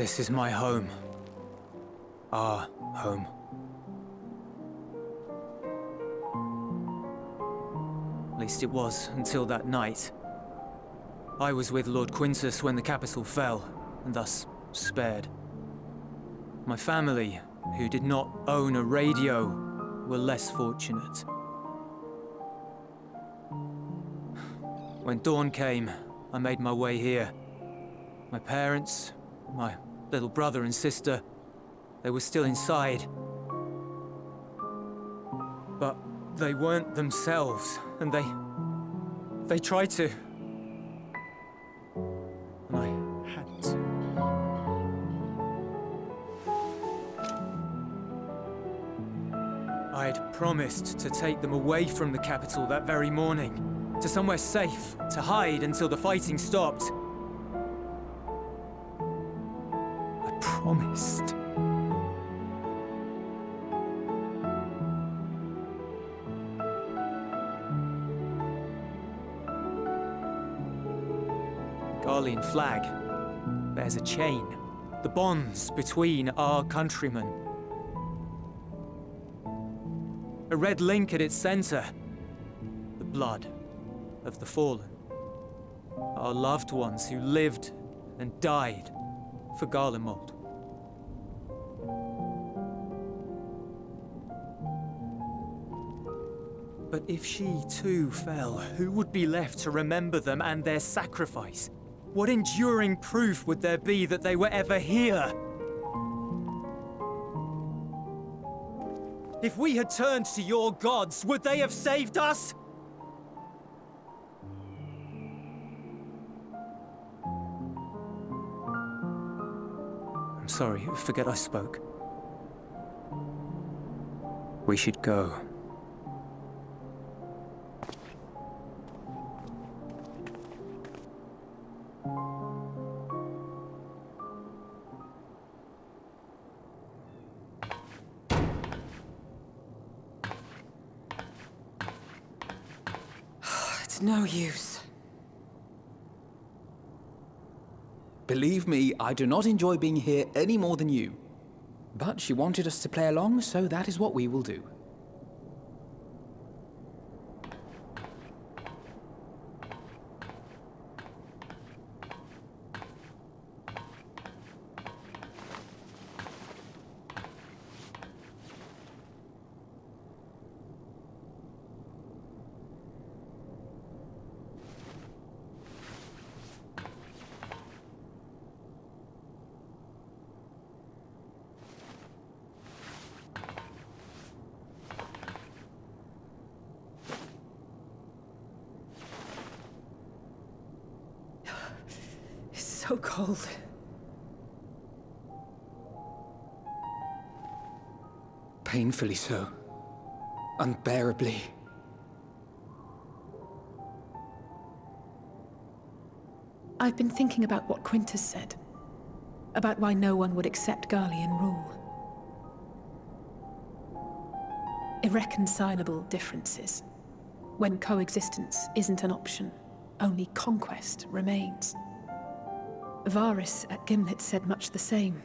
This is my home. Our home. At least it was until that night. I was with Lord Quintus when the capital fell, and thus spared. My family, who did not own a radio, were less fortunate. When dawn came, I made my way here. My parents, my little brother and sister, they were still inside. But they weren't themselves, and they tried to. And I had to. I'd promised to take them away from the capital that very morning, to somewhere safe, to hide until the fighting stopped. I promised. The Garlean flag bears a chain, the bonds between our countrymen. A red link at its center, the blood of the fallen. Our loved ones who lived and died for Garlemald. But if she too fell, who would be left to remember them and their sacrifice? What enduring proof would there be that they were ever here? If we had turned to your gods, would they have saved us? I'm sorry, forget I spoke. We should go. No use. Believe me, I do not enjoy being here any more than you. But she wanted us to play along, so that is what we will do. So cold. Painfully so. Unbearably. I've been thinking about what Quintus said. About why no one would accept Garlean rule. Irreconcilable differences. When coexistence isn't an option, only conquest remains. Varys at Gimlet said much the same.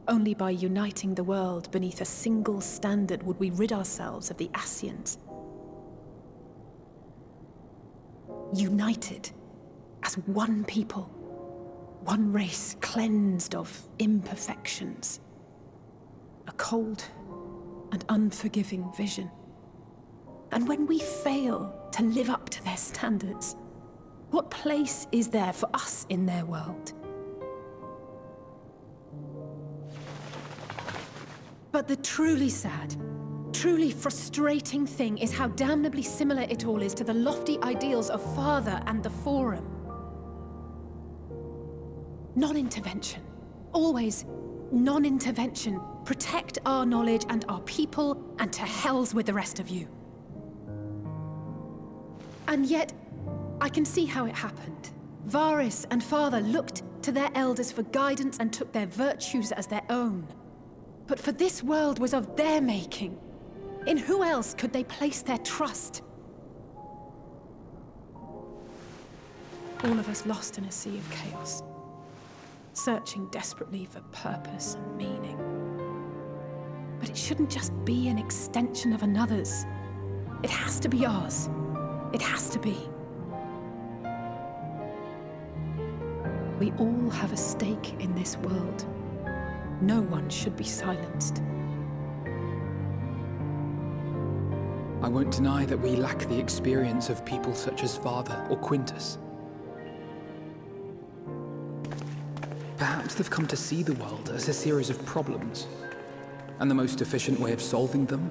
Only by uniting the world beneath a single standard would we rid ourselves of the Ascians. United as one people, one race cleansed of imperfections. A cold and unforgiving vision. And when we fail to live up to their standards, what place is there for us in their world? But the truly sad, truly frustrating thing is how damnably similar it all is to the lofty ideals of Father and the Forum. Non-intervention. Always non-intervention. Protect our knowledge and our people, and to hells with the rest of you. And yet, I can see how it happened. Varys and Father looked to their elders for guidance and took their virtues as their own. But for this world was of their making. In who else could they place their trust? All of us lost in a sea of chaos. searching desperately for purpose and meaning. But it shouldn't just be an extension of another's. It has to be ours. It has to be. We all have a stake in this world. No one should be silenced. I won't deny that we lack the experience of people such as Father or Quintus. Perhaps they've come to see the world as a series of problems, and the most efficient way of solving them,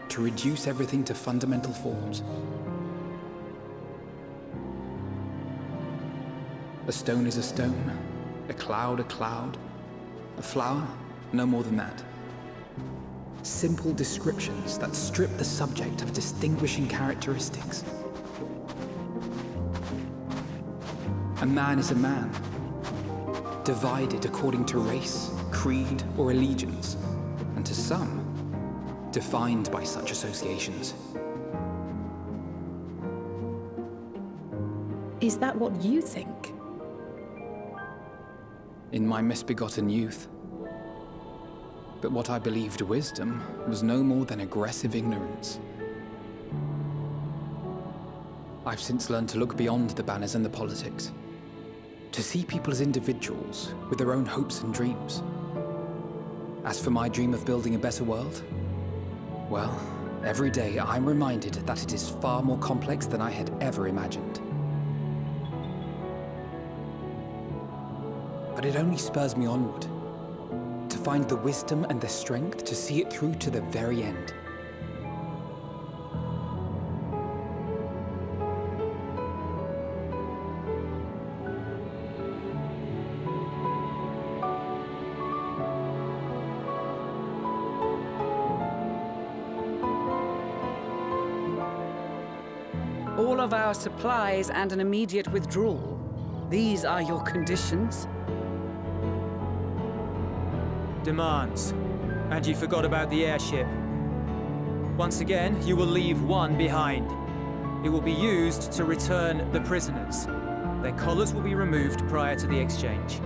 to reduce everything to fundamental forms. A stone is a stone, a cloud, a flower, no more than that. Simple descriptions that strip the subject of distinguishing characteristics. A man is a man, divided according to race, creed, or allegiance, and to some, defined by such associations. Is that what you think? In my misbegotten youth. But what I believed wisdom was no more than aggressive ignorance. I've since learned to look beyond the banners and the politics, to see people as individuals with their own hopes and dreams. As for my dream of building a better world, well, every day I'm reminded that it is far more complex than I had ever imagined. But it only spurs me onward, to find the wisdom and the strength to see it through to the very end. All of our supplies and an immediate withdrawal. These are your conditions? Demands. And you forgot about the airship. Once again, you will leave one behind. It will be used to return the prisoners. Their collars will be removed prior to the exchange.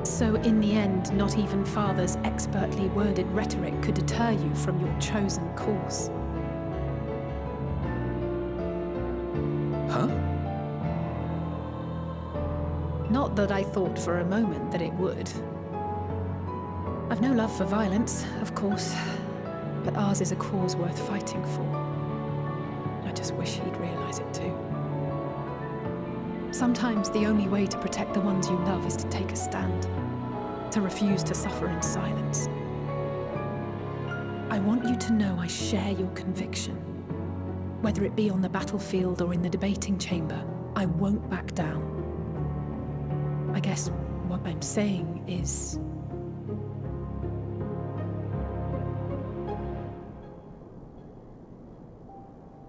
So in the end, not even Father's expertly worded rhetoric could deter you from your chosen course. Huh? Not that I thought for a moment that it would. I've no love for violence, of course, but ours is a cause worth fighting for. I just wish he'd realize it too. Sometimes the only way to protect the ones you love is to take a stand, to refuse to suffer in silence. I want you to know I share your conviction. Whether it be on the battlefield or in the debating chamber, I won't back down. I guess what I'm saying is...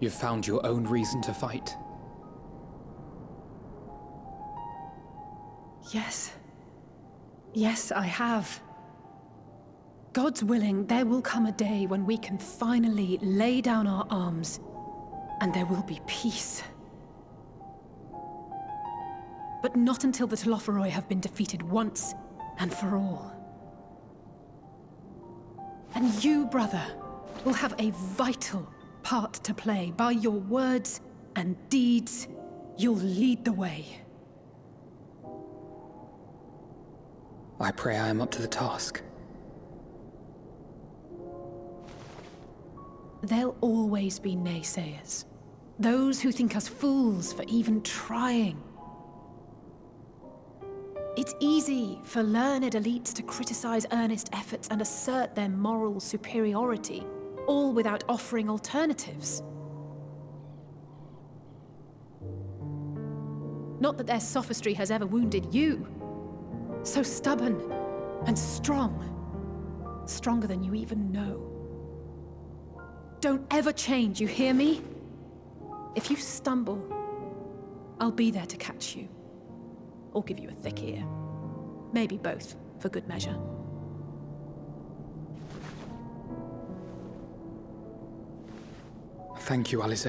You've found your own reason to fight. Yes. Yes, I have. God's willing, there will come a day when we can finally lay down our arms, and there will be peace. But not until the Telophoroi have been defeated once and for all. And you, brother, will have a vital part to play. By your words and deeds, you'll lead the way. I pray I am up to the task. There'll always be naysayers. Those who think us fools for even trying. It's easy for learned elites to criticize earnest efforts and assert their moral superiority, all without offering alternatives. Not that their sophistry has ever wounded you. So stubborn and strong. Stronger than you even know. Don't ever change, you hear me? If you stumble, I'll be there to catch you. Or give you a thick ear. Maybe both, for good measure. Thank you, Alice.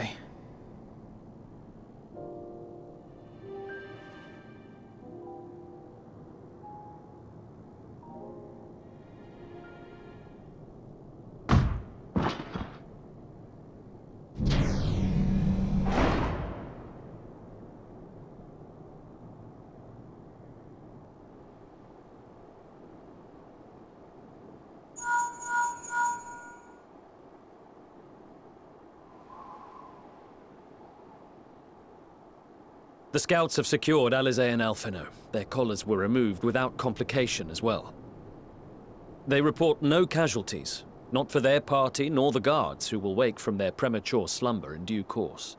The scouts have secured Alizé and Alphino. Their collars were removed without complication as well. They report no casualties, not for their party nor the guards, who will wake from their premature slumber in due course.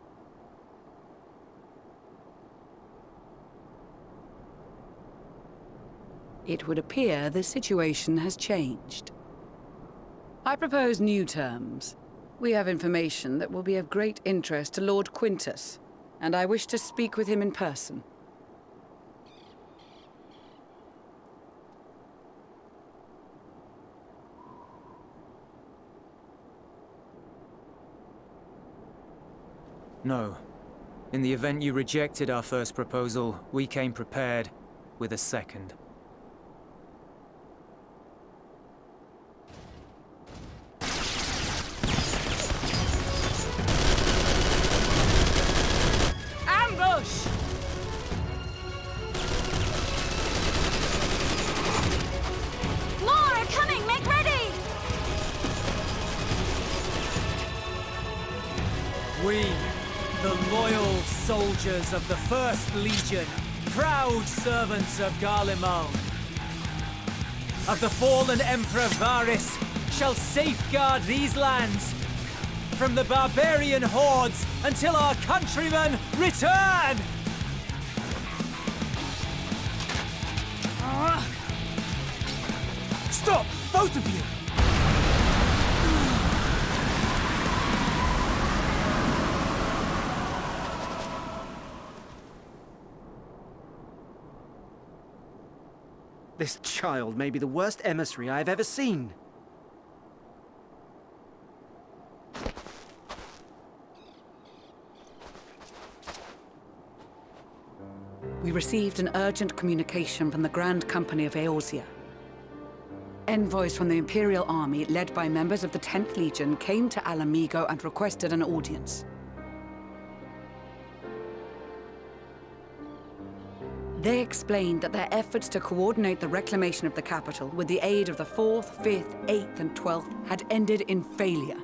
It would appear the situation has changed. I propose new terms. We have information that will be of great interest to Lord Quintus, and I wish to speak with him in person. No. In the event you rejected our first proposal, we came prepared with a second. Ambush! More are coming! Make ready! We, the loyal soldiers of the First Legion, proud servants of Garlemald, of the fallen Emperor Varys, shall safeguard these lands from the barbarian hordes until our countrymen return! Stop, both of you! This child may be the worst emissary I have ever seen. We received an urgent communication from the Grand Company of Eorzea. Envoys from the Imperial army, led by members of the 10th Legion, came to Alamigo and requested an audience. They explained that their efforts to coordinate the reclamation of the capital with the aid of the 4th, 5th, 8th, and 12th had ended in failure.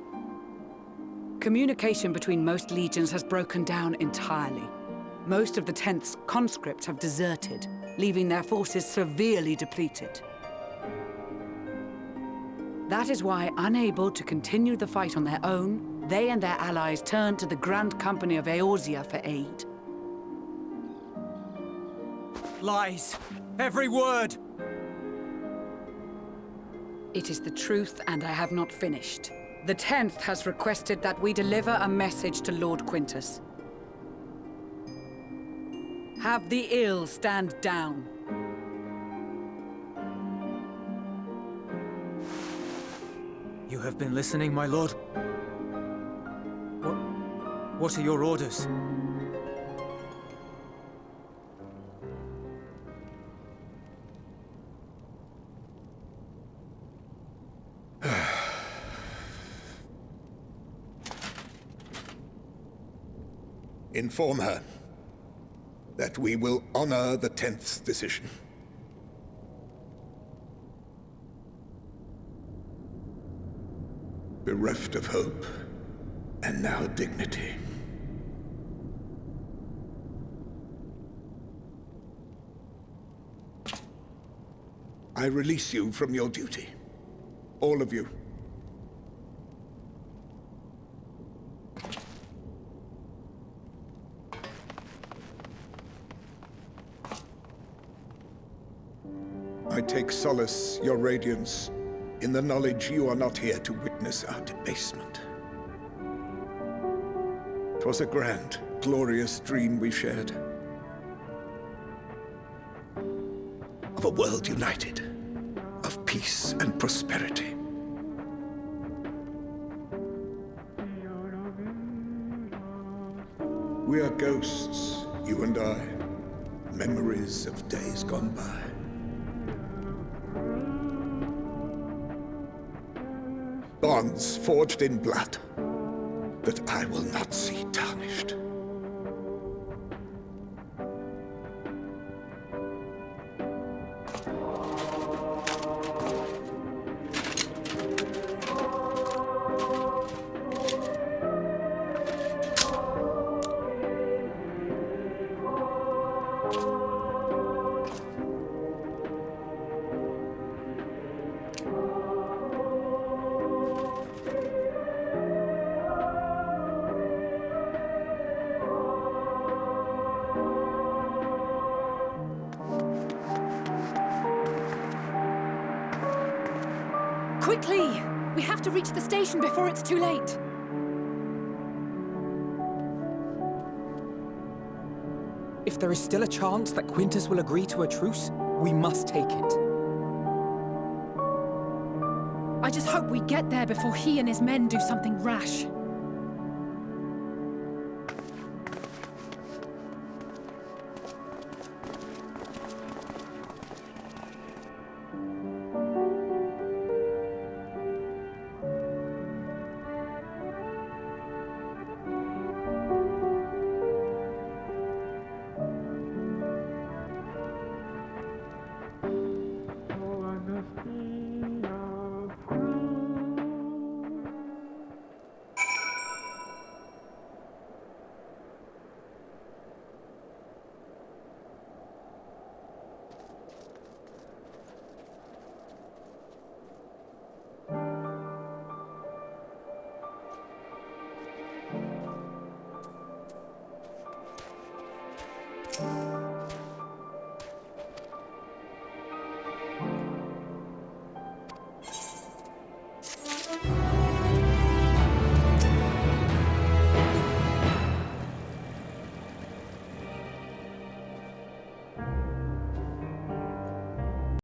Communication between most legions has broken down entirely. Most of the 10th's conscripts have deserted, leaving their forces severely depleted. That is why, unable to continue the fight on their own, they and their allies turned to the Grand Company of Eorzea for aid. Lies! Every word! It is the truth, and I have not finished. The 10th has requested that we deliver a message to Lord Quintus. Have the ill stand down. You have been listening, my lord? What are your orders? Inform her that we will honor the 10th's decision. Bereft of hope, and now dignity. I release you from your duty. All of you. I take solace, your radiance, in the knowledge you are not here to witness our debasement. 'Twas a grand, glorious dream we shared. Of a world united, of peace and prosperity. We are ghosts, you and I, memories of days gone by. Bonds forged in blood that I will not see tarnished. Quickly! We have to reach the station before it's too late. If there is still a chance that Quintus will agree to a truce, we must take it. I just hope we get there before he and his men do something rash.